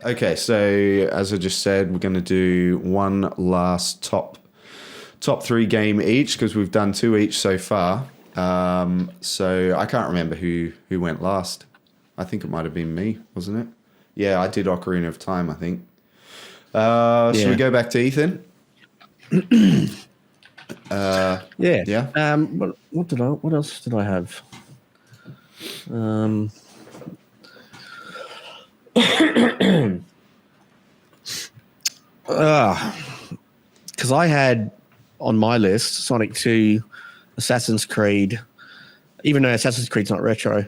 Okay, so as I just said, we're going to do one last top three game each because we've done two each so far. So I can't remember who went last. I think it might have been me, wasn't it? Yeah, I did Ocarina of Time, I think. Should we go back to Ethan? Yeah. Yeah. What else did I have? Because I had on my list Sonic 2, Assassin's Creed. Even though Assassin's Creed's not retro,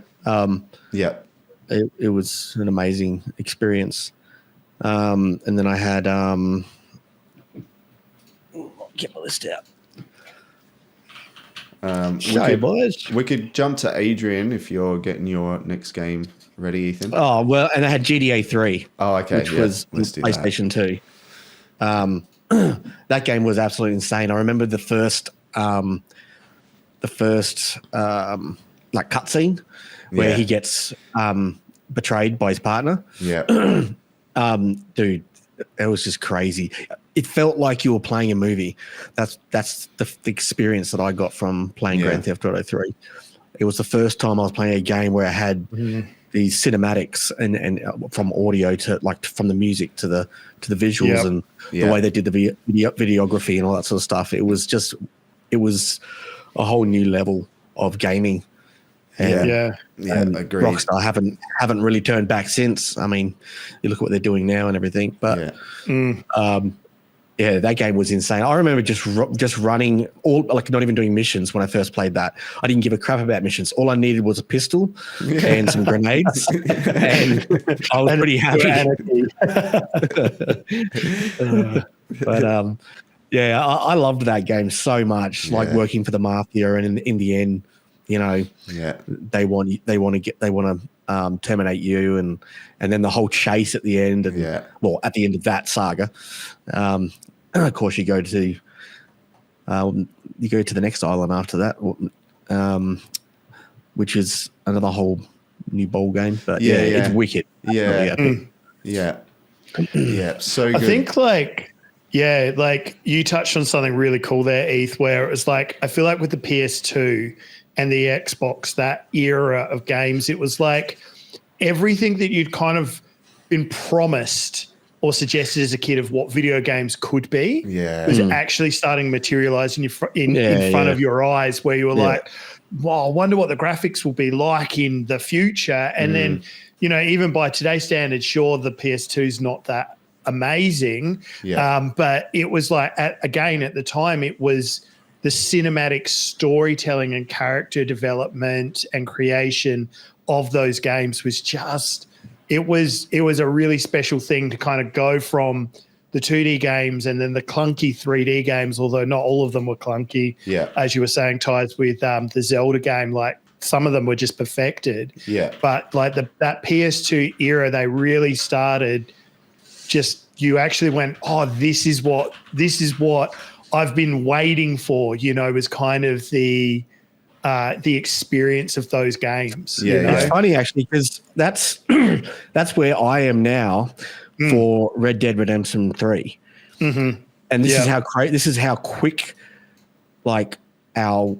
Yeah. it was an amazing experience. And then I had get my list out. Boys. We could jump to Adrian if you're getting your next game ready, Ethan. Oh, well, and I had GTA 3. Oh, okay. Which was PlayStation 2. That game was absolutely insane. I remember the first like cutscene where he gets betrayed by his partner. Yeah. Dude, it was just crazy. It felt like you were playing a movie. That's the experience that I got from playing Grand Theft Auto 3. It was the first time I was playing a game where I had these cinematics and from audio to like from the music to the visuals and the way they did the videography and all that sort of stuff. It was a whole new level of gaming. And, agreed. Rockstar haven't really turned back since. I mean, you look at what they're doing now and everything. But that game was insane. I remember just running not even doing missions when I first played that. I didn't give a crap about missions. All I needed was a pistol and some grenades, and I was pretty happy. I loved that game so much. Like working for the mafia, and in the end, you know, they want to terminate you, and then the whole chase at the end, and at the end of that saga, of course you go to the next island after that, which is another whole new ball game. But it's wicked. So good. I think like you touched on something really cool there, Eth, where it was like I feel like with the PS2 and the Xbox, that era of games, it was like everything that you'd kind of been promised or suggested as a kid of what video games could be was actually starting to materialize in front of your eyes, where you were like, wow, I wonder what the graphics will be like in the future. And then, you know, even by today's standards, sure, the PS2 is not that amazing. But it was like, at the time, it was the cinematic storytelling and character development and creation of those games was just, it was a really special thing to kind of go from the 2D games and then the clunky 3D games, although not all of them were clunky. As you were saying, Ties, with the Zelda game, like some of them were just perfected. But like that PS2 era, they really started you actually went, oh, this is what I've been waiting for, you know, was kind of the experience of those games. You know? It's funny actually, because that's where I am now for Red Dead Redemption 3. And this is how quick like our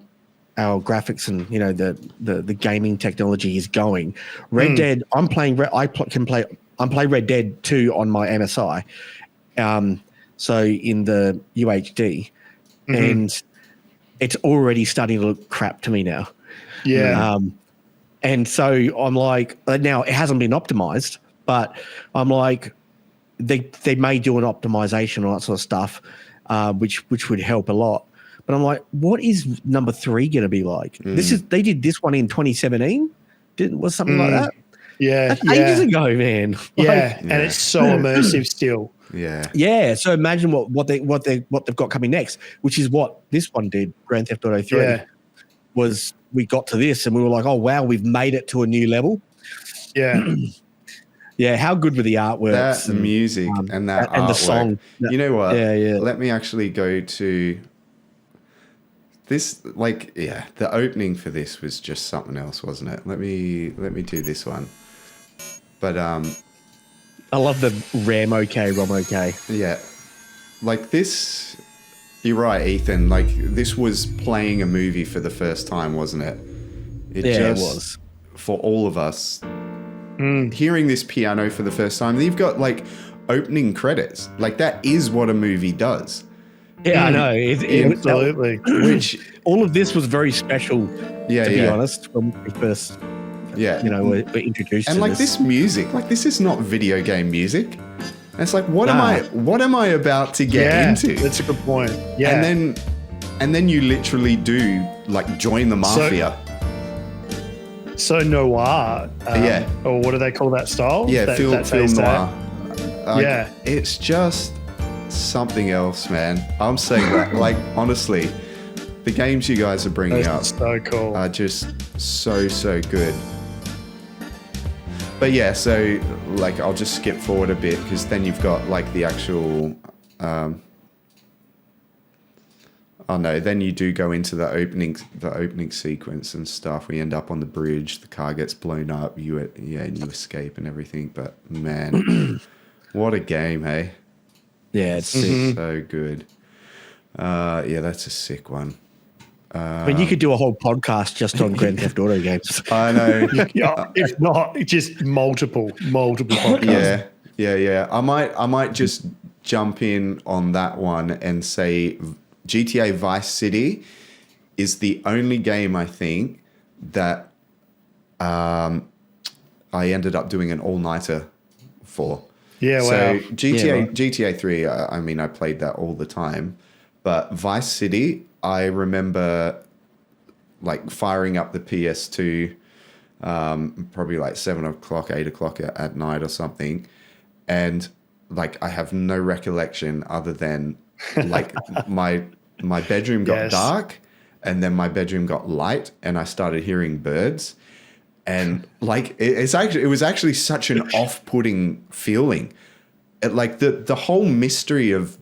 graphics and, you know, the gaming technology is going. Red Dead, I'm playing Red Dead 2 on my MSI. So in the UHD, and it's already starting to look crap to me now. And so I'm like, now it hasn't been optimized, but I'm like, they may do an optimization or that sort of stuff, which would help a lot. But I'm like, what is number 3 going to be like? They did this one in 2017. Was something like that? That's ages ago, man. And it's so immersive still. So imagine what they've got coming next, which is what this one did. Grand Theft Auto 3 was, we got to this and we were like, oh wow, we've made it to a new level. How good were the artworks, that music and that and artwork. The song. You know what? Let me actually go to this. Like, the opening for this was just something else, wasn't it? Let me do this one. But I love the RAM okay, ROM okay. Yeah. Like this, you're right, Ethan. Like this was playing a movie for the first time, wasn't it? It was. For all of us. Hearing this piano for the first time, you've got like opening credits. Like that is what a movie does. Yeah, I know. Absolutely. Which all of this was very special, to be honest, when we first, were introduced and to like this music, like this is not video game music. And it's like, what am I about to get into? That's a good point. Yeah. And then you literally do like join the mafia. So noir. Or what do they call that style? Yeah, film noir. Yeah. It's just something else, man. I'm saying that. Like, honestly, the games you guys are bringing up so cool. are just so good. But yeah, so like I'll just skip forward a bit because then you've got like the actual then you do go into the opening sequence and stuff. We end up on the bridge, the car gets blown up, and you escape and everything. But man, what a game, hey? Yeah, it's so good. That's a sick one. I mean, you could do a whole podcast just on Grand Theft Auto games. I know. If not, just multiple podcasts. Yeah. I might just jump in on that one and say GTA Vice City is the only game I think that I ended up doing an all-nighter for. Yeah, wow. So GTA 3, I mean, I played that all the time. But Vice City, I remember like firing up the PS2 probably like 7 o'clock, 8 o'clock at night or something. And like I have no recollection other than like my bedroom got dark and then my bedroom got light and I started hearing birds. And like it was actually such an off-putting feeling. Like the whole mystery of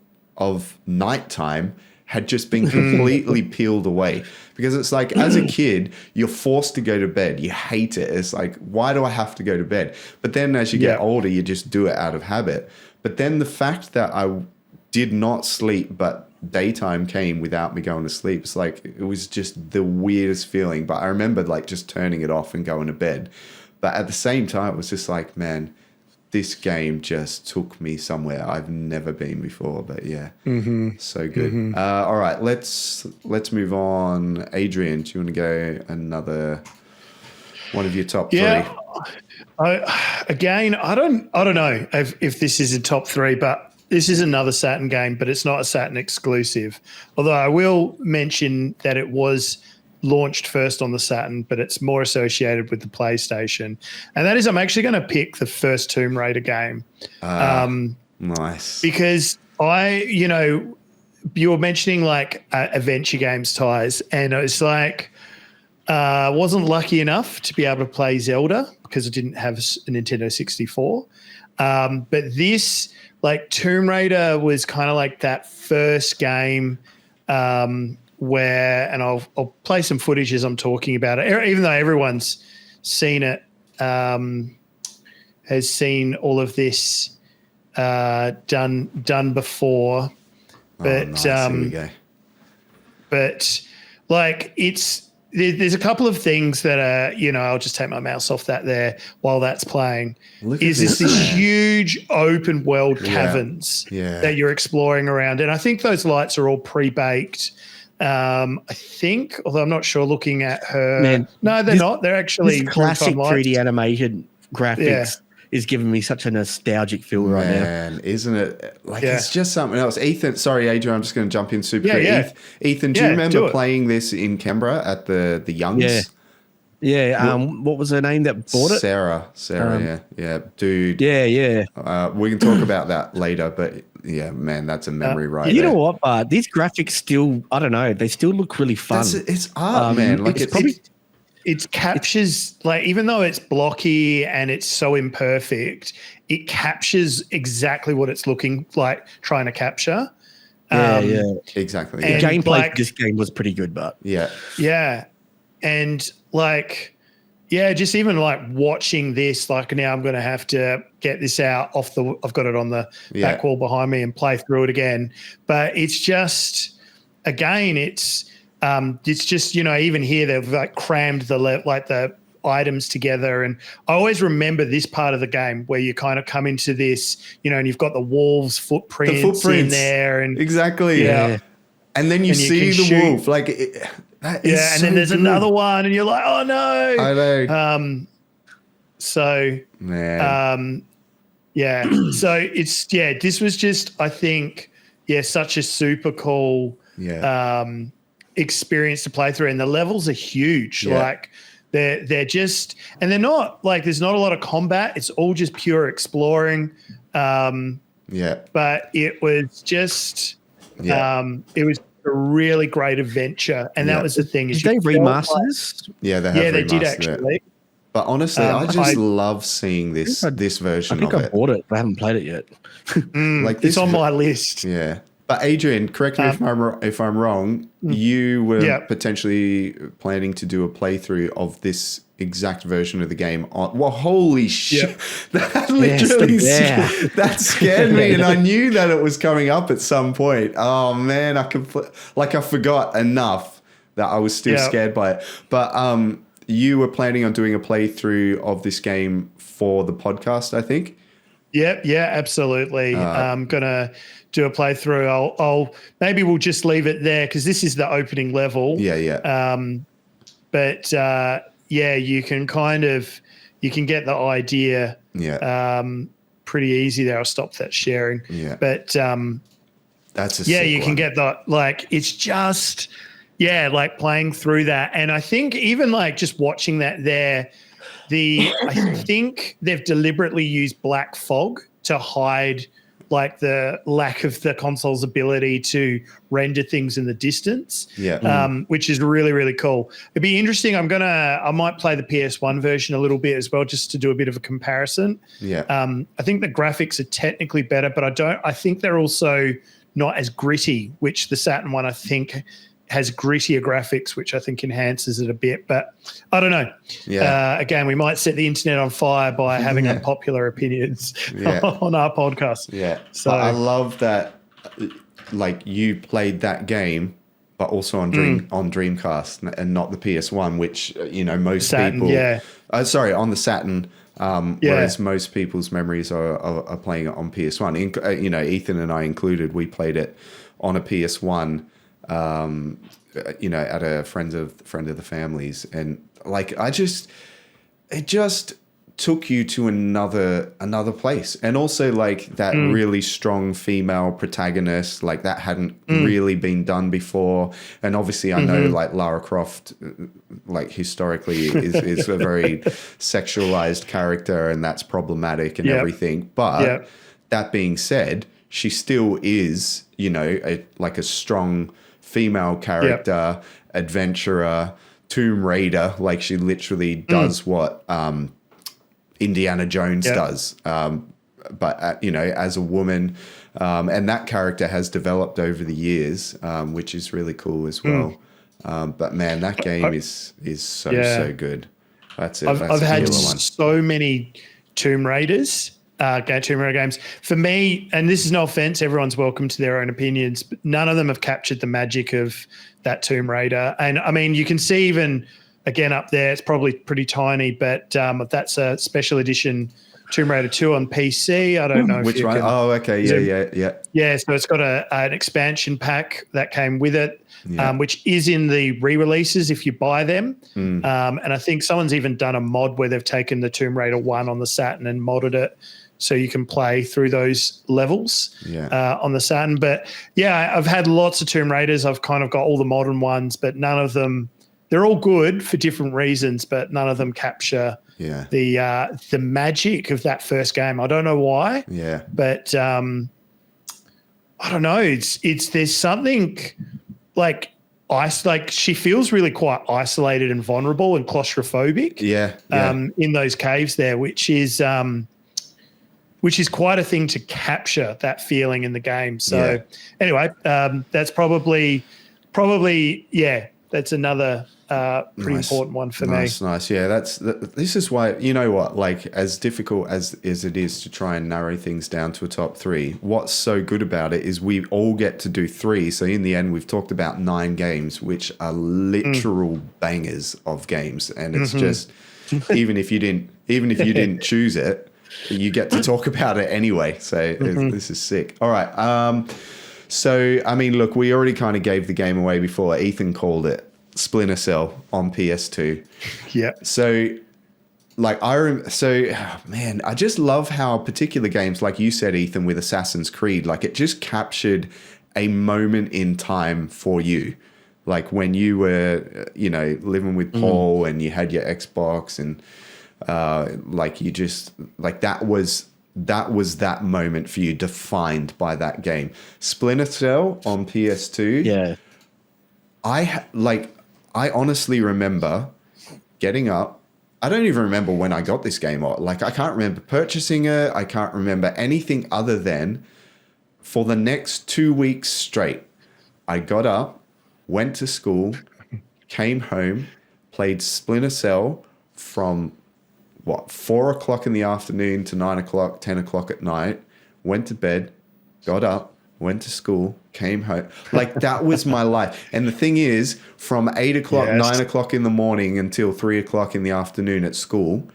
nighttime had just been completely peeled away, because it's like as a kid you're forced to go to bed. You hate it. It's like, why do I have to go to bed? But then as you get older, you just do it out of habit. But then the fact that I did not sleep, but daytime came without me going to sleep, it's like it was just the weirdest feeling. But I remember like just turning it off and going to bed. But at the same time, it was just like, man, this game just took me somewhere I've never been before. But yeah, so good. All right, let's move on. Adrian, do you want to go another one of your top three? I don't know if this is a top three, but this is another Saturn game, but it's not a Saturn exclusive. Although I will mention that it was launched first on the Saturn, but it's more associated with the PlayStation. And that is, I'm actually going to pick the first Tomb Raider game. Nice. Because you were mentioning like adventure games ties, and it's like I wasn't lucky enough to be able to play Zelda because I didn't have a Nintendo 64. But this, like Tomb Raider, was kind of like that first game where, and I'll play some footage as I'm talking about it, even though everyone's seen it, has seen all of this done before. But nice. Here we go. But like there's a couple of things that are, I'll just take my mouse off that there while that's playing. Is this huge open world caverns that you're exploring around. And I think those lights are all pre-baked. I think, although I'm not sure looking at her. Man, no, they're not. They're actually classic 3D animated graphics is giving me such a nostalgic feel right now. Man, isn't it? Like it's just something else. Ethan, sorry, Adrian, I'm just going to jump in super quick. Yeah. Ethan, do you remember playing this in Canberra at the Youngs? Yeah. What was her name that bought it? Sarah. Yeah, dude. Yeah. We can talk about that later, but yeah, man, that's a memory right there. You know what? These graphics still, I don't know, they still look really fun. It's art, man. Like it captures, like, even though it's blocky and it's so imperfect, it captures exactly what it's looking like trying to capture. Exactly. The gameplay for this game was pretty good, but yeah. And like, just even like watching this, like now I'm going to have to get this out I've got it on the back wall behind me and play through it again. But it's just, again, it's just, even here they've like crammed the items together. And I always remember this part of the game where you kind of come into this, and you've got the wolves' footprints in there. And exactly. Yeah. And then you see the wolf. Like, that is and so then there's good. another one and you're like, oh no. I know. So, Man. So it's, this was just, I think, such a super cool experience to play through. And the levels are huge. Yeah. Like, they're just, and they're not like, there's not a lot of combat. It's all just pure exploring. But it was just, it was a really great adventure. And that was the thing. Did they remaster this? Yeah, they have they remastered did actually. it. But honestly, I just love seeing this version of it. I think I bought it, but I haven't played it yet. It's on my list. Yeah. But Adrian, correct me if I'm wrong. You were potentially planning to do a playthrough of this exact version of the game. Holy shit! That literally that scared me, and I knew that it was coming up at some point. Oh man, I forgot enough that I was still scared by it. But you were planning on doing a playthrough of this game for the podcast, I think. Yep. Yeah, absolutely. I'm gonna do a playthrough. I'll maybe we'll just leave it there because this is the opening level. Yeah. But you can you can get the idea. Pretty easy there. I'll stop that sharing. Yeah. But that's a sick you can one. get that. Like it's just like playing through that, and I think even like just watching that there. I think they've deliberately used black fog to hide like the lack of the console's ability to render things in the distance. Which is really, really cool. It'd be interesting. I might play the PS1 version a little bit as well, just to do a bit of a comparison. I think the graphics are technically better, but I think they're also not as gritty, which the Saturn one I think has grittier graphics, which I think enhances it a bit. But I don't know. Again, we might set the internet on fire by having unpopular opinions on our podcast. So I love that, like you played that game, but also on Dreamcast and not the PS1, which most Saturn, people. Sorry, on the Saturn. Whereas most people's memories are playing it on PS1. Ethan and I included. We played it on a PS1. At a friend of the family's, and like it just took you to another place, and also like that really strong female protagonist, like that hadn't really been done before, and obviously I know like Lara Croft, like historically is a very sexualized character, and that's problematic and everything, but that being said, she still is like a strong female character, adventurer, Tomb Raider. Like she literally does what Indiana Jones does, but as a woman, and that character has developed over the years, which is really cool as well. But man, that game is so good. That's it. I've had so many Tomb Raiders. Tomb Raider games. For me, and this is no offense, everyone's welcome to their own opinions, but none of them have captured the magic of that Tomb Raider. And I mean, you can see even again up there, it's probably pretty tiny, but that's a special edition Tomb Raider 2 on PC. I don't know which one. Oh, okay. Yeah. So it's got an expansion pack that came with it, which is in the re-releases if you buy them. And I think someone's even done a mod where they've taken the Tomb Raider 1 on the Saturn and modded it so you can play through those levels on the Saturn. But I've had lots of Tomb Raiders. I've kind of got all the modern ones, but none of them, they're all good for different reasons, but none of them capture the magic of that first game. I don't know why. But I don't know. It's there's something like she feels really quite isolated and vulnerable and claustrophobic. In those caves there, which is quite a thing to capture that feeling in the game. So anyway, that's probably that's another pretty important one for me. Nice. Yeah, this is why, you know what, like as difficult as it is to try and narrow things down to a top 3, what's so good about it is we all get to do 3. So in the end, we've talked about 9 games, which are literal bangers of games. And it's just, even if you didn't choose it, you get to talk about it anyway. So this is sick. All right. So, I mean, look, we already kind of gave the game away before. Ethan called it Splinter Cell on PS2. Yeah. So, like, man, I just love how particular games, like you said, Ethan, with Assassin's Creed, like it just captured a moment in time for you. Like when you were, living with Paul and you had your Xbox and like you just, like that was that moment for you, defined by that game. Splinter Cell on PS2. Yeah. I honestly remember getting up. I don't even remember when I got this game. Or like I can't remember purchasing it. I can't remember anything other than for the next 2 weeks straight, I got up, went to school, came home, played Splinter Cell from 4 o'clock in the afternoon to 9 o'clock, 10 o'clock at night, went to bed, got up, went to school, came home. Like that was my life. And the thing is, from 8 o'clock, 9 o'clock in the morning until 3 o'clock in the afternoon at school,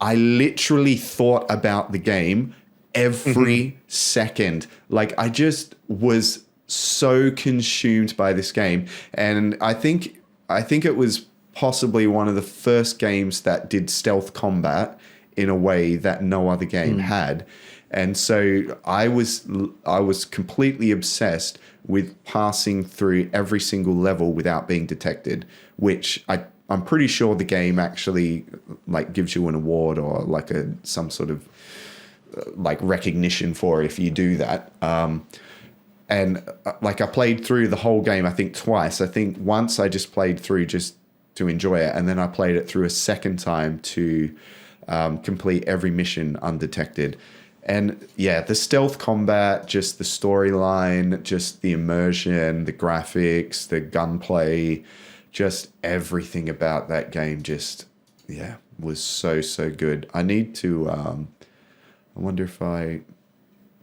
I literally thought about the game every second. Like I just was so consumed by this game. And I think it was possibly one of the first games that did stealth combat in a way that no other game had. And so I was completely obsessed with passing through every single level without being detected, which I'm pretty sure the game actually like gives you an award or like some sort of like recognition for if you do that. And like I played through the whole game, I think twice. I think once I just played through just to enjoy it, and then I played it through a second time to complete every mission undetected. And yeah, the stealth combat, just the storyline, just the immersion, the graphics, the gunplay, just everything about that game just, was so good. I need to, I wonder if you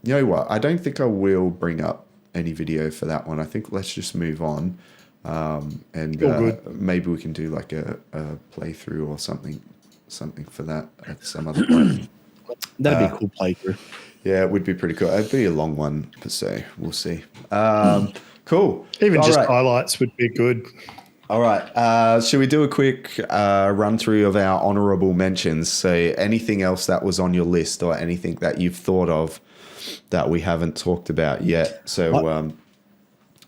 know what? I don't think I will bring up any video for that one. I think let's just move on. And maybe we can do like a playthrough or something for that at some other point. That'd be a cool playthrough. Yeah, it would be pretty cool. It'd be a long one, so we'll see. Cool. Even all just highlights would be good. All right. Should we do a quick run through of our honourable mentions? So anything else that was on your list or anything that you've thought of that we haven't talked about yet? So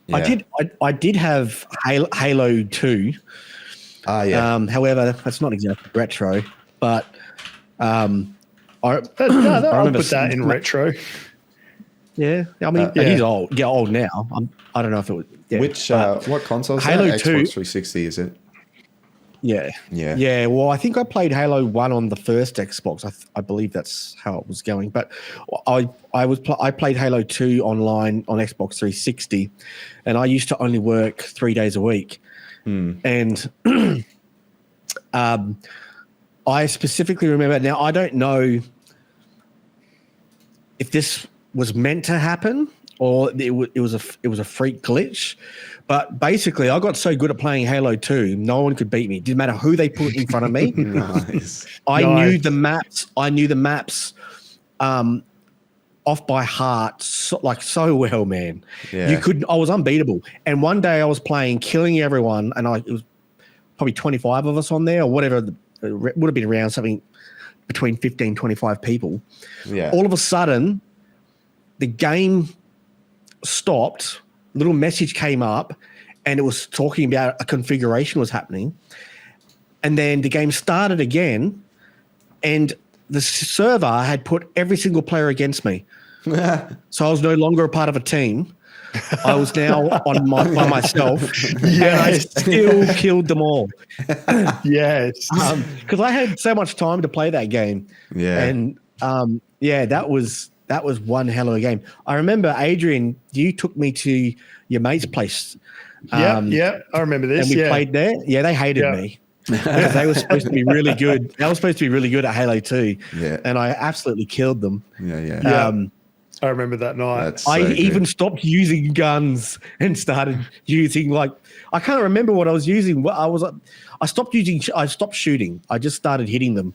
yeah. I did have Halo 2. However, that's not exactly retro, but I I'll put that in retro. Yeah, I mean, it is old. Yeah, old now. I don't know if it was. Yeah. Which what console is Halo that? 2. Xbox 360, is it? Yeah. Well, I think I played Halo 1 on the first Xbox. I believe that's how it was going. But I played Halo 2 online on Xbox 360, and I used to only work 3 days a week. And I specifically remember. Now I don't know if this was meant to happen or it was a freak glitch. But basically, I got so good at playing Halo 2, no one could beat me. Didn't matter who they put in front of me. Nice. I knew the maps off by heart so well, man. Yeah. I was unbeatable. And one day I was playing, killing everyone, and it was probably 25 of us on there or whatever. It would have been around something between 15, 25 people. Yeah. All of a sudden, the game stopped. Little message came up and it was talking about a configuration was happening. And then the game started again and the server had put every single player against me. So I was no longer a part of a team. I was now by myself. And I still killed them all. Yes. Because I had so much time to play that game. Yeah. And that was one hell of a game. I remember, Adrian, you took me to your mate's place Yeah. I remember this. And we played there. Yeah, they hated me. Because they were supposed to be really good. They were supposed to be really good at Halo 2. Yeah. And I absolutely killed them. Yeah. I remember that night. So I even stopped using guns and started using I can't remember what I was using. I stopped shooting. I just started hitting them.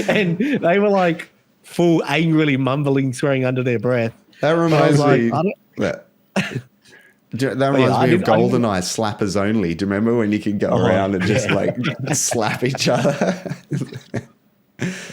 And they were full angrily mumbling, swearing under their breath. That reminds me. That reminds me of GoldenEye slappers only. Do you remember when you could go around and just slap each other?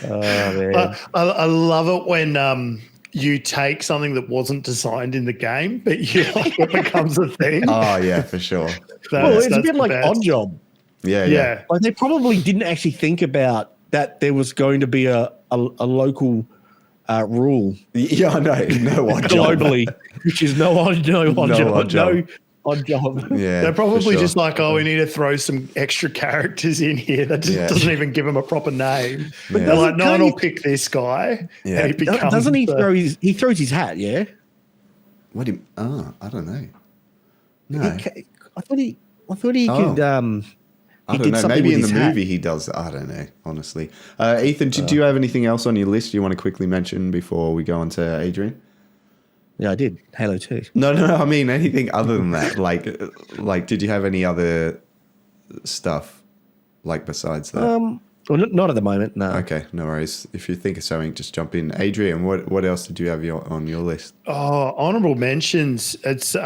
Oh, man. I love it when you take something that wasn't designed in the game, but it becomes a thing. Oh yeah, for sure. It's a bit like Odd Job. Yeah. They probably didn't actually think about that there was going to be a local rule. Yeah, I know. No Odd Job. Globally, which is no Odd Job. Yeah, they're probably just we need to throw some extra characters in here that doesn't even give him a proper name. But they're like, no one will pick this guy. Yeah. And he becomes doesn't he he throws his hat, yeah? I don't know. No. I thought he could I don't know. Maybe in the movie he does. I don't know, honestly. Ethan, do you have anything else on your list you want to quickly mention before we go on to Adrian? Yeah, I did. Halo 2. No. I mean, anything other than that. Like, did you have any other stuff besides that? Well, not at the moment. No. Okay, no worries. If you think of something, just jump in. Adrian, what else did you have on your list? Oh, honourable mentions. It's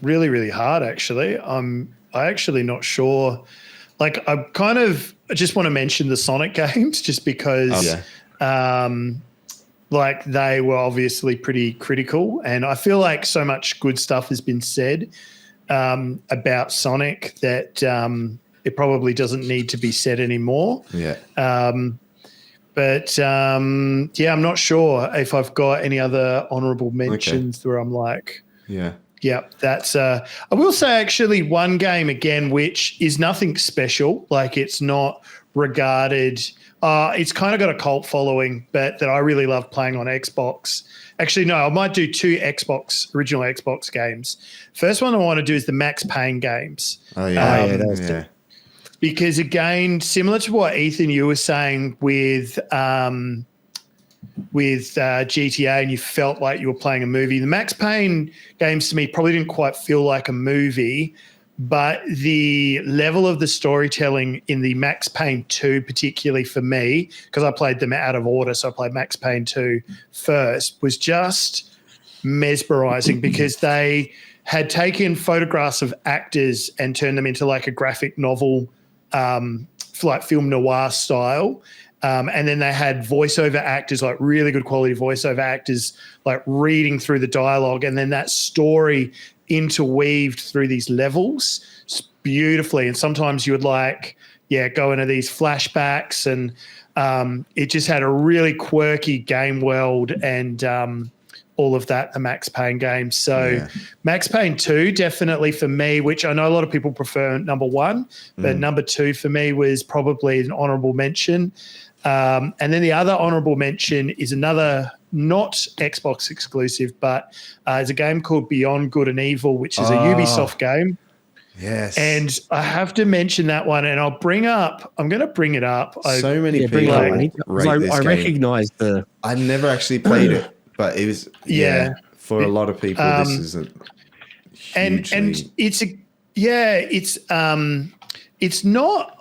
really, really hard, actually. I'm actually not sure. I just want to mention the Sonic games just because they were obviously pretty critical. And I feel like so much good stuff has been said about Sonic that it probably doesn't need to be said anymore. Yeah. I'm not sure if I've got any other honourable mentions where I'm that's I will say actually one game again which is nothing special. It's not regarded it's kind of got a cult following, but that I really love playing on Xbox. Actually, no, I might do two original Xbox games. First one I want to do is the Max Payne games. Oh yeah. Because again, similar to what Ethan you were saying with GTA, and you felt like you were playing a movie. The Max Payne games to me probably didn't quite feel like a movie, but the level of the storytelling in the Max Payne 2, particularly for me, because I played them out of order, so I played Max Payne 2 first, was just mesmerizing because they had taken photographs of actors and turned them into a graphic novel, film noir style. And then they had voiceover actors, really good quality voiceover actors, reading through the dialogue, and then that story interweaved through these levels beautifully. And sometimes you would go into these flashbacks, and it just had a really quirky game world and all of that, the Max Payne games. So Max Payne 2 definitely for me, which I know a lot of people prefer number one, but number 2 for me was probably an honourable mention. And then the other honourable mention is another not Xbox exclusive, but it's a game called Beyond Good and Evil, which is a Ubisoft game. Yes. And I have to mention that one, and I'm going to bring it up. So many people rate this I game. recognise I never actually played it, but it was, for a lot of people, this is a hugely... And it's not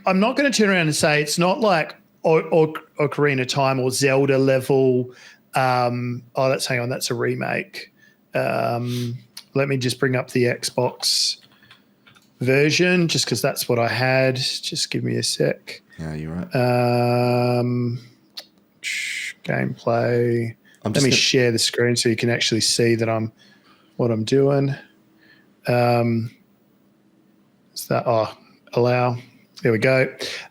I'm not going to turn around and say it's not like Ocarina of Time or Zelda level. That's a remake. Let me just bring up the Xbox version just because that's what I had. Just give me a sec. Yeah, you're right. Gameplay. Let me share the screen so you can actually see that what I'm doing. Allow. There we go.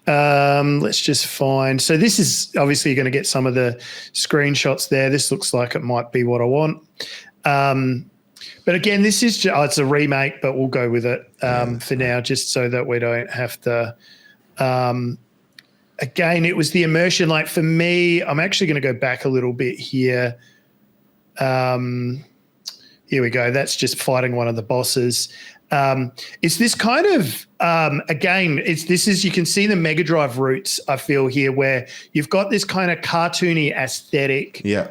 Let's just find. So this is obviously you're going to get some of the screenshots there. This looks like it might be what I want. But again, this is it's a remake, but we'll go with it for now, just so that we don't have to. Again, it was the immersion. For me, I'm actually going to go back a little bit here. Here we go. That's just fighting one of the bosses. It's this kind of again. You can see the Mega Drive roots. I feel here where you've got this kind of cartoony aesthetic. Yeah.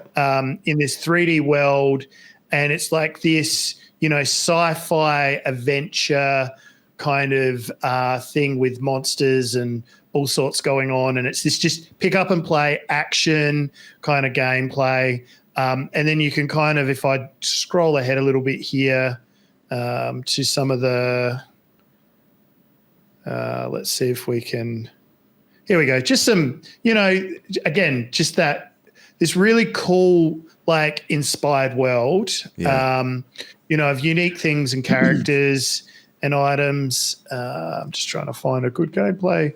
In this 3D world, and it's like this, sci-fi adventure kind of thing with monsters and all sorts going on, and it's this just pick up and play action kind of gameplay. And then you can kind of, if I scroll ahead a little bit here to some of the, let's see if we can, here we go. Just some, again, just this really cool, like inspired world, of unique things and characters and items. I'm just trying to find a good gameplay.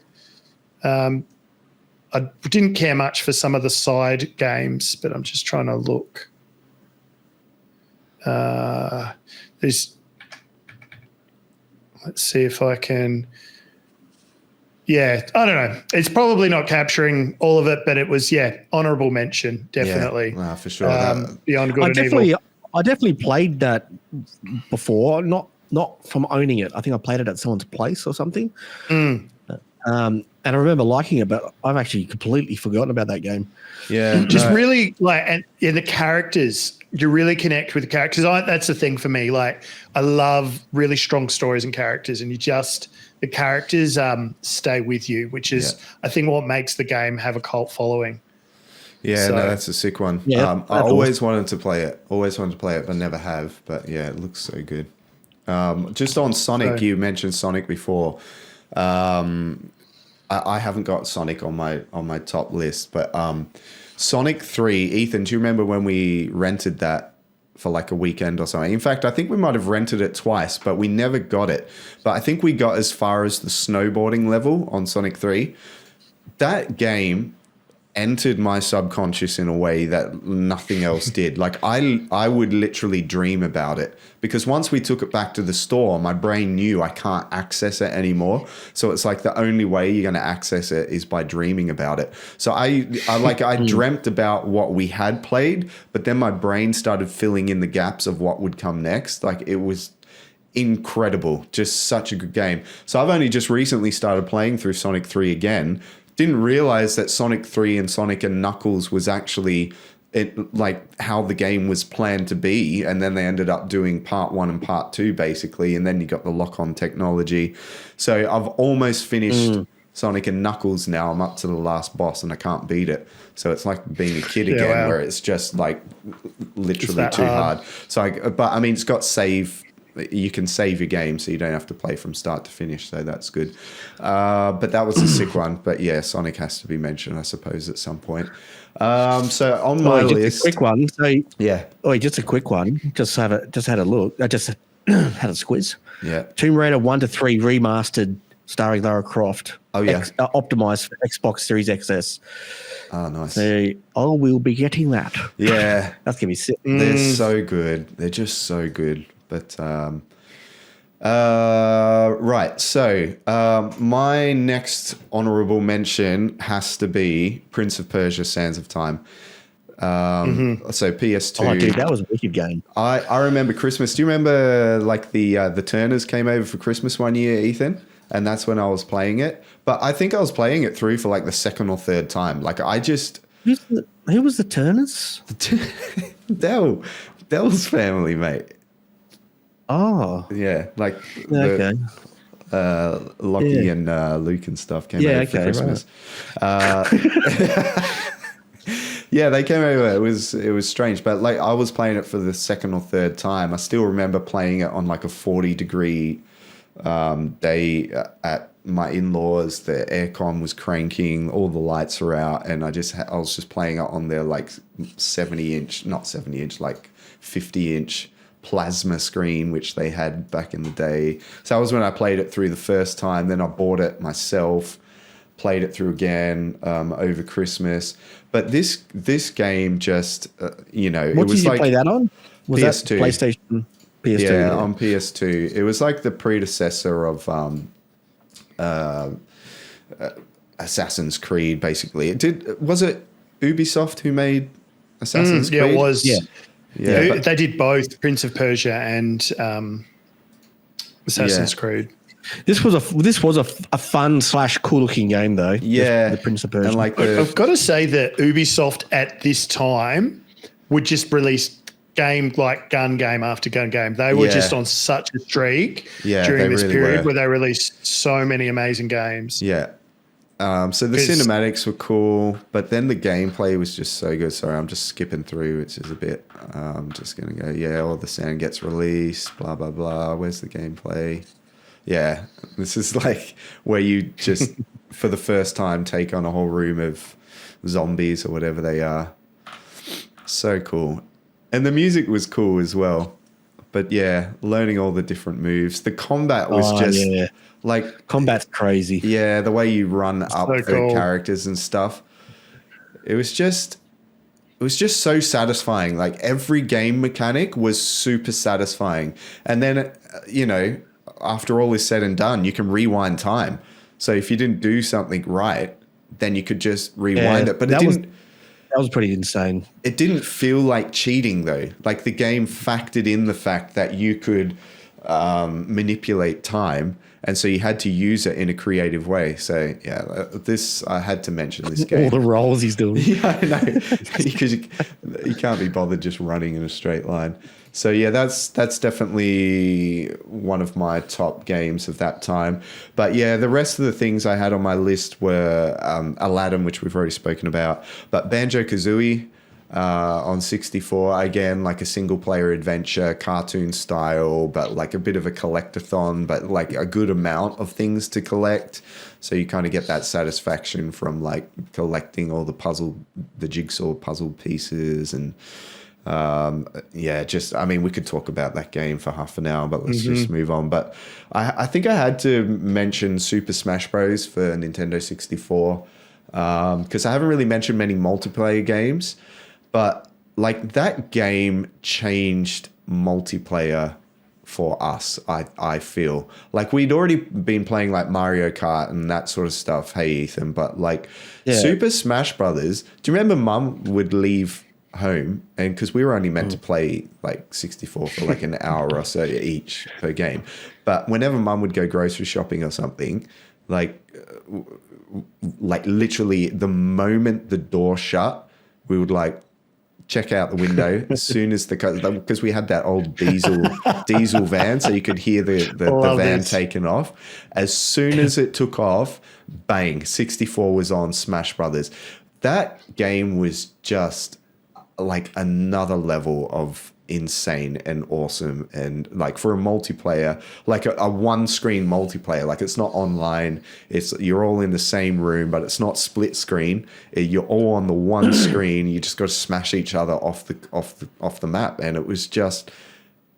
I didn't care much for some of the side games, but I'm just trying to look. Let's see if I can. Yeah, I don't know. It's probably not capturing all of it, but it was, honourable mention, definitely. Yeah, for sure. Beyond Good and Evil. I definitely played that before, not from owning it. I think I played it at someone's place or something. And I remember liking it, but I've actually completely forgotten about that game. Yeah. Just really the characters, you really connect with the characters. That's the thing for me. Like, I love really strong stories and characters, and the characters stay with you, which is, I think, what makes the game have a cult following. Yeah, no, that's a sick one. Yeah, I always wanted to play it. But never have. But yeah, it looks so good. Just on Sonic, you mentioned Sonic before. I haven't got Sonic on my top list, but Sonic 3, Ethan, do you remember when we rented that for like a weekend or something? In fact, I think we might have rented it twice, but we never got it. But I think we got as far as the snowboarding level on Sonic 3. That game entered my subconscious in a way that nothing else did. Like, I would literally dream about it, because once we took it back to the store, my brain knew I can't access it anymore. So it's like the only way you're going to access it is by dreaming about it. So I dreamt about what we had played, but then my brain started filling in the gaps of what would come next. Like, it was incredible, just such a good game. So I've only just recently started playing through Sonic 3 again. Didn't realize that Sonic 3 and Sonic and Knuckles was actually like how the game was planned to be, and then they ended up doing part 1 and part 2 basically, and then you got the lock-on technology. So I've almost finished Sonic and Knuckles now. I'm up to the last boss and I can't beat it. So it's like being a kid again, where it's just like literally too hard. So but I mean, it's got save. You can save your game, so you don't have to play from start to finish. So that's good. But that was a sick one. But yeah, Sonic has to be mentioned, I suppose, at some point. So on my list, a quick one. So yeah. Just a quick one. Just had a look. I just had a squiz. Yeah. Tomb Raider 1 to 3 remastered, starring Lara Croft. Oh yeah. Optimized for Xbox Series XS. Oh, nice. So we'll be getting that. Yeah. That's gonna be sick. They're so good. They're just so good. But right, so my next honourable mention has to be Prince of Persia: Sands of Time. So PS2. Oh, dude, that was a wicked game. I remember Christmas. Do you remember like the Turners came over for Christmas one year, Ethan? And that's when I was playing it. But I think I was playing it through for like the second or third time. Like, I just who was the Turners? Dell's family, mate. Oh, yeah, like okay. Lockie and Luke and stuff came over for Christmas. Right. Yeah, they came over. It was strange, but like I was playing it for the second or third time. I still remember playing it on like a 40-degree day at my in-laws. The aircon was cranking, all the lights are out, and I was just playing it on their like 70-inch, like 50-inch plasma screen, which they had back in the day. So that was when I played it through the first time. Then I bought it myself, played it through again over Christmas. But this game just, what it was did you like play that on? Was PS2. that PlayStation? PS2. Yeah, on PS2. It was like the predecessor of Assassin's Creed, basically. Was it Ubisoft who made Assassin's Creed? Yeah, it was. Yeah, they did both Prince of Persia and Assassin's Creed. This was a fun / cool looking game though. Yeah, the Prince of Persia. and like I've got to say that Ubisoft at this time would just release game like gun game after gun game. They were just on such a streak during this period where they released so many amazing games. Yeah. So the cinematics were cool, but then the gameplay was just so good. Sorry, I'm just skipping through, which is a bit. I'm just going to go, all the sound gets released, blah, blah, blah. Where's the gameplay? Yeah, this is like where you just, for the first time, take on a whole room of zombies or whatever they are. So cool. And the music was cool as well. But yeah, learning all the different moves. The combat was like... Combat's crazy. Yeah, the way you run up the characters and stuff. It was just so satisfying. Like every game mechanic was super satisfying. And then, after all is said and done, you can rewind time. So if you didn't do something right, then you could just rewind it. But that was pretty insane. It didn't feel like cheating though. Like the game factored in the fact that you could manipulate time, and so you had to use it in a creative way. So yeah, I had to mention this game. All the rolls he's doing. Yeah, I know, because you can't be bothered just running in a straight line. So yeah, that's definitely one of my top games of that time. But yeah, the rest of the things I had on my list were Aladdin, which we've already spoken about, but Banjo-Kazooie on 64, again, like a single player adventure, cartoon style, but like a bit of a collectathon, but like a good amount of things to collect. So you kind of get that satisfaction from like collecting all the jigsaw puzzle pieces. And we could talk about that game for half an hour, but let's just move on. But I think I had to mention Super Smash Bros. For Nintendo 64 because I haven't really mentioned many multiplayer games, but like that game changed multiplayer for us. I feel like we'd already been playing like Mario Kart and that sort of stuff. Hey, Ethan, but like Super Smash Brothers. Do you remember Mum would leave home, and because we were only meant to play like 64 for like an hour or so each per game, but whenever Mum would go grocery shopping or something, like literally the moment the door shut, we would like check out the window as soon as because we had that old diesel van, so you could hear the van taking off. As soon as it took off, bang, 64 was on Smash Brothers. That game was just like another level of insane and awesome, and like for a multiplayer, like a one screen multiplayer, like it's not online, you're all in the same room, but it's not split screen, you're all on the one screen, you just got to smash each other off the map, and it was just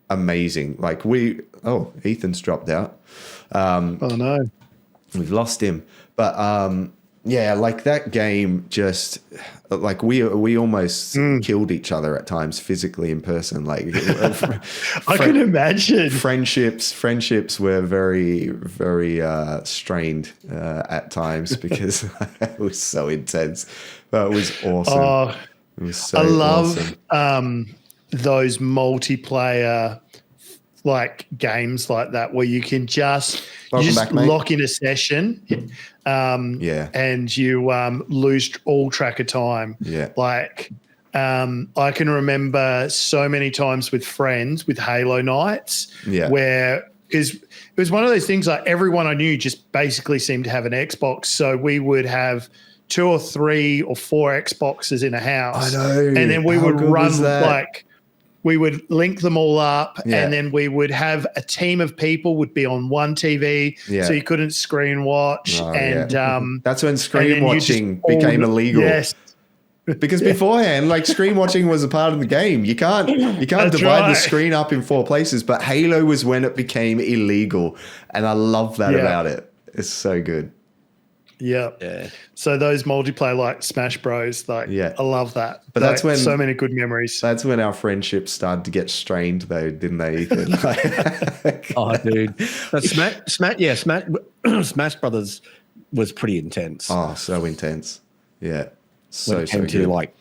amazing. Like Ethan's dropped out. Oh no, we've lost him. But yeah, like that game just like we almost killed each other at times physically in person. Like I can imagine. Friendships were very, very strained at times because it was so intense. But it was awesome. Oh, it was so I love awesome. Those multiplayer like games like that where you can just lock in a session and you lose all track of time. Like I can remember so many times with friends with Halo nights where it was one of those things like everyone I knew just basically seemed to have an Xbox, so we would have 2 or 3 or 4 Xboxes in a house. I know. And then we would run like we would link them all up, and then we would have a team of people would be on one TV, so you couldn't screen watch. That's when screen watching became illegal. Yes. Because beforehand, like screen watching was a part of the game. You can't divide the screen up in 4 places, but Halo was when it became illegal, and I love that about it. It's so good. Yeah. So those multiplayer like Smash Bros, like I love that. But that's when so many good memories. That's when our friendships started to get strained, though, didn't they, Ethan? Oh, dude, Smash Brothers was pretty intense. Oh, so intense. Yeah, so good.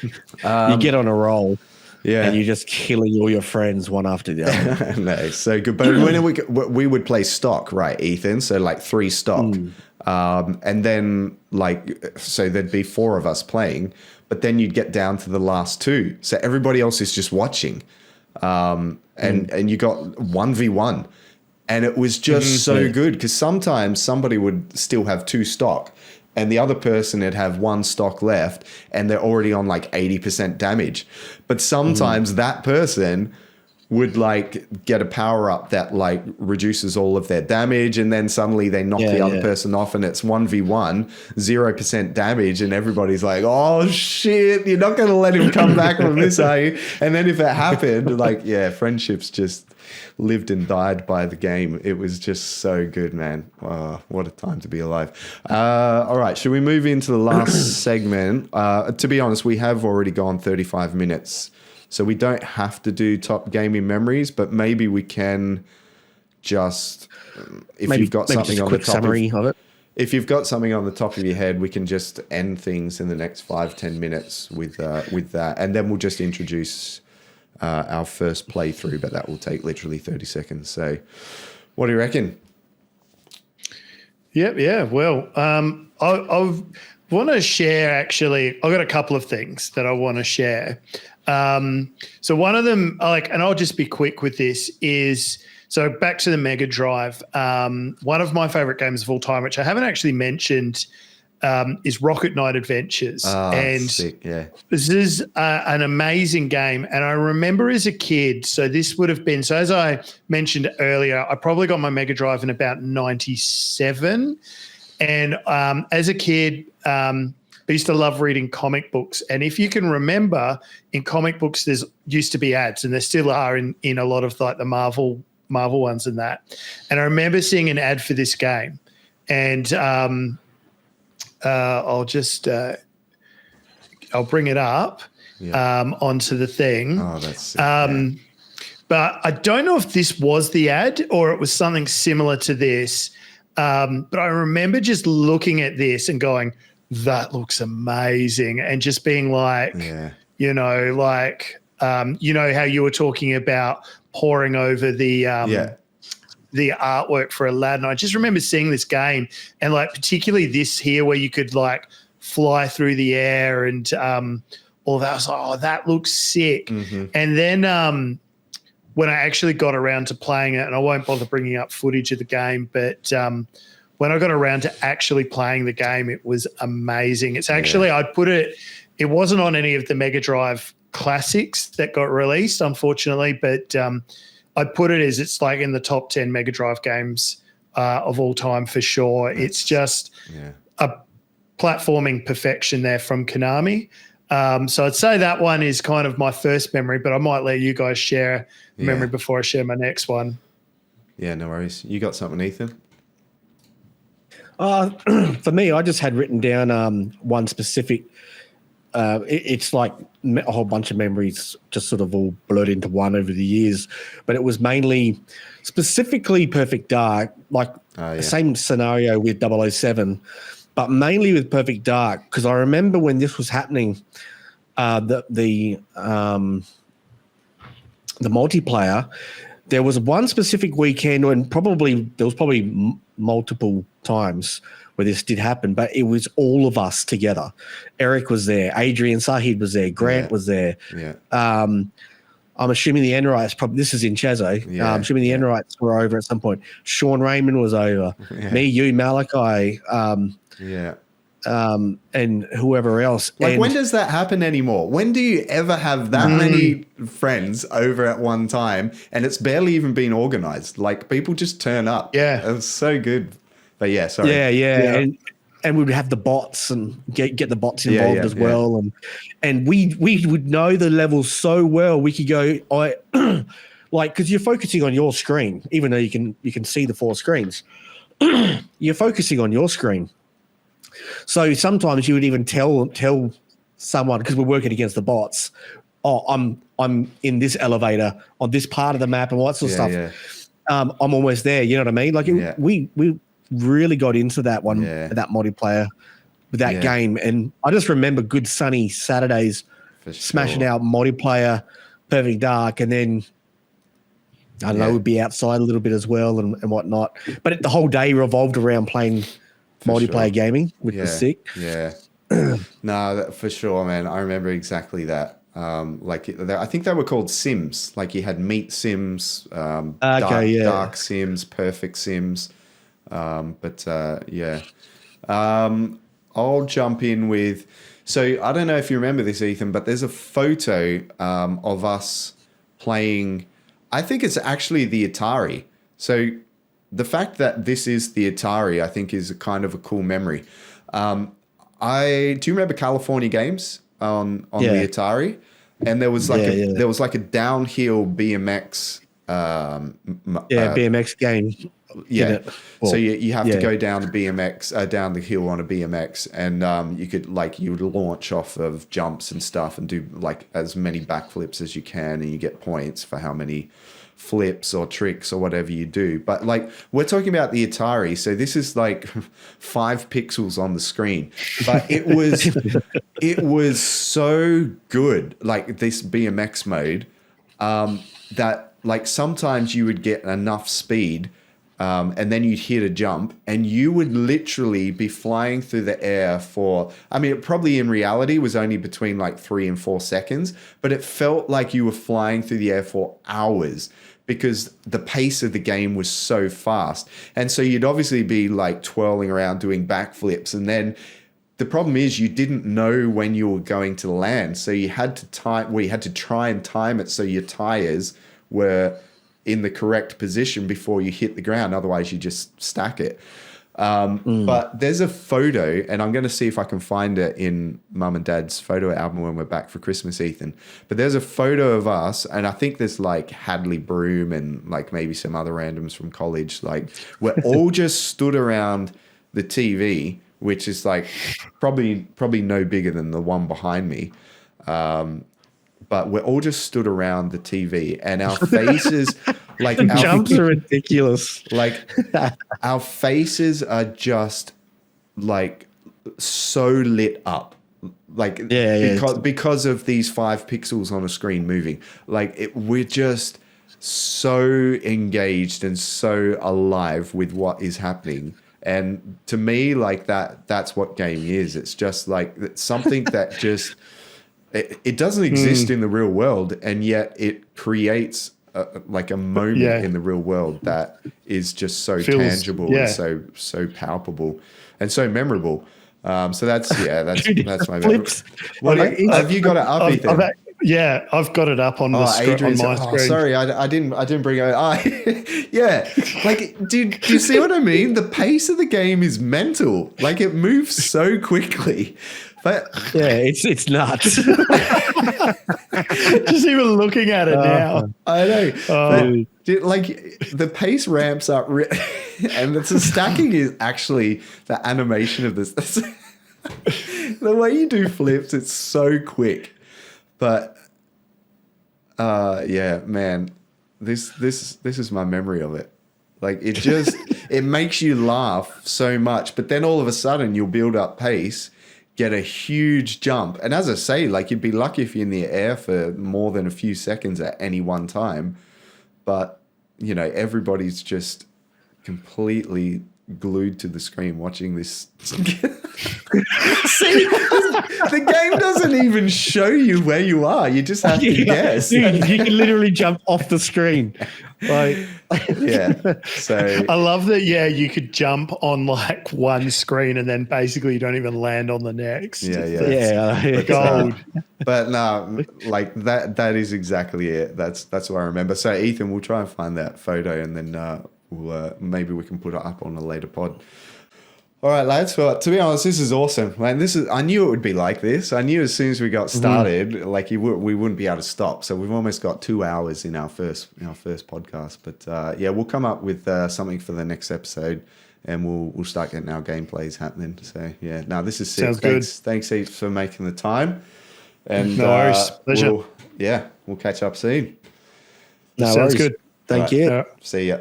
You get on a roll. Yeah. And you're just killing all your friends one after the other. No, it's so good. But when we would play stock, right, Ethan? So like 3 stock. And then so there'd be 4 of us playing, but then you'd get down to the last 2. So everybody else is just watching. And you got 1v1. And it was just so good because sometimes somebody would still have 2 stock and the other person would have 1 stock left and they're already on like 80% damage. But sometimes that person would like get a power up that like reduces all of their damage, and then suddenly they knock the other person off and it's 1v1, 0% damage, and everybody's like, oh shit, you're not going to let him come back from this, are you? And then if it happened, like, friendships just lived and died by the game. It was just so good, man. Oh, what a time to be alive. All right, should we move into the last segment? To be honest, we have already gone 35 minutes. So we don't have to do top gaming memories, but maybe we can just, if you've got something on the top of it. If you've got something on the top of your head, we can just end things in the next 5-10 minutes with that, and then we'll just introduce our first playthrough, but that will take literally 30 seconds. So, what do you reckon? Yep. Yeah. Well, I want to share. Actually, I've got a couple of things that I want to share. So one of them, and I'll just be quick with this, is so back to the Mega Drive. One of my favorite games of all time, which I haven't actually mentioned, is Rocket Knight Adventures. And sick, yeah. This is an amazing game. And I remember as a kid, so this would have been, so as I mentioned earlier, I probably got my Mega Drive in about 97. And as a kid, I used to love reading comic books. And if you can remember, in comic books, there's used to be ads, and there still are in a lot of like the Marvel ones and that. And I remember seeing an ad for this game. And I'll bring it up onto the thing. Oh, that's sick, But I don't know if this was the ad or it was something similar to this. But I remember just looking at this and going, that looks amazing, and just being like, you know how you were talking about poring over the artwork for Aladdin. I just remember seeing this game, and like particularly this here where you could like fly through the air and all that. I was like, oh, that looks sick. And then when I actually got around to playing it, and I won't bother bringing up footage of the game, but when I got around to actually playing the game, it was amazing. It's actually, I'd put it, it wasn't on any of the Mega Drive classics that got released, unfortunately, but I'd put it as it's like in the top 10 Mega Drive games of all time for sure. It's just a platforming perfection there from Konami. So I'd say that one is kind of my first memory, but I might let you guys share a memory before I share my next one. Yeah, no worries. You got something, Ethan? For me, I just had written down one specific. It's like a whole bunch of memories just sort of all blurred into one over the years, but it was mainly specifically Perfect Dark, like the same scenario with 007, but mainly with Perfect Dark, because I remember when this was happening, the multiplayer. There was one specific weekend, and there was probably multiple times where this did happen, but it was all of us together. Eric was there, Adrian Sahid was there, Grant was there. I'm assuming the Enrights, this is in Chazo. I'm assuming the Enrights were over at some point. Sean Raymond was over. Me, you, Malachi. And whoever else. Like, when does that happen anymore? When do you ever have that many friends over at one time and it's barely even been organized? Like, people just turn up. Yeah. It was so good. But sorry. Yeah. And we'd have the bots and get the bots involved as well. And we would know the levels so well. We could go, because you're focusing on your screen, even though you can see the 4 screens. You're focusing on your screen. So sometimes you would even tell someone, because we're working against the bots, I'm in this elevator on this part of the map and all that sort of stuff. I'm almost there. You know what I mean? Like we really got into that one, that multiplayer with that game. And I just remember good sunny Saturdays smashing out multiplayer, Perfect Dark, and then I don't know, we'd be outside a little bit as well and whatnot. But the whole day revolved around playing multiplayer gaming, which was sick. Yeah. No, for sure, man. I remember exactly that. I think they were called Sims. Like you had Meat Sims, Dark Sims, Perfect Sims. I'll jump in with. So I don't know if you remember this, Ethan, but there's a photo of us playing. I think it's actually the Atari. So the fact that this is the Atari, I think, is kind of a cool memory. Do you remember California Games on the Atari? And there was there was like a downhill BMX. BMX game. Yeah. Well, so you have to go down the BMX, down the hill on a BMX, and you would launch off of jumps and stuff and do like as many backflips as you can, and you get points for how many flips or tricks or whatever you do. But like we're talking about the Atari, so this is like 5 pixels on the screen, but it was so good, like this BMX mode, that like sometimes you would get enough speed, and then you'd hit a jump and you would literally be flying through the air for, I mean, it probably in reality was only between like 3 and 4 seconds, but it felt like you were flying through the air for hours because the pace of the game was so fast. And so you'd obviously be like twirling around doing backflips, and then the problem is you didn't know when you were going to land. So you had to try and time it so your tires were in the correct position before you hit the ground. Otherwise, you just stack it. But there's a photo, and I'm going to see if I can find it in Mum and Dad's photo album when we're back for Christmas, Ethan. But there's a photo of us, and I think there's like Hadley Broom and like maybe some other randoms from college. Like we're all just stood around the TV, which is like probably no bigger than the one behind me. But we're all just stood around the TV, and our faces, like the jumps are ridiculous. Like our faces are just like so lit up, like because of these 5 pixels on a screen moving. Like we're just so engaged and so alive with what is happening. And to me, like that's what gaming is. It's just like it's something that just. It doesn't exist in the real world, and yet it creates like a moment in the real world that is just so tangible and so palpable and so memorable. So that's my memory. Well, have you got it up, Ethan? I've got it up on the screen. On my screen. Sorry, I didn't bring it. Yeah, like do you see what I mean? The pace of the game is mental. Like it moves so quickly. But it's nuts. Just even looking at it now. I know. Like the pace ramps up, and the stacking is actually the animation of this. The way you do flips, it's so quick. But man, this is my memory of it. Like it makes you laugh so much, but then all of a sudden you'll build up pace, get a huge jump. And as I say, like you'd be lucky if you're in the air for more than a few seconds at any one time. But, you know, everybody's just completely glued to the screen watching this. See, the game doesn't even show you where you are. You just have to guess. Dude, you can literally jump off the screen. Like, so I love that. Yeah, you could jump on like one screen and then basically you don't even land on the next. Gold. But no, like that is exactly it. That's what I remember. So Ethan, we'll try and find that photo, and then we'll maybe we can put it up on a later pod. All right, lads. Well, to be honest, this is awesome, man. I knew it would be like this. I knew as soon as we got started, like we wouldn't be able to stop. So we've almost got 2 hours in our first podcast. But we'll come up with something for the next episode, and we'll start getting our gameplays happening. So this is sick. Sounds good. Thanks heaps for making the time. And no worries, pleasure. We'll catch up soon. No Sounds worries. good. Thank you. See ya.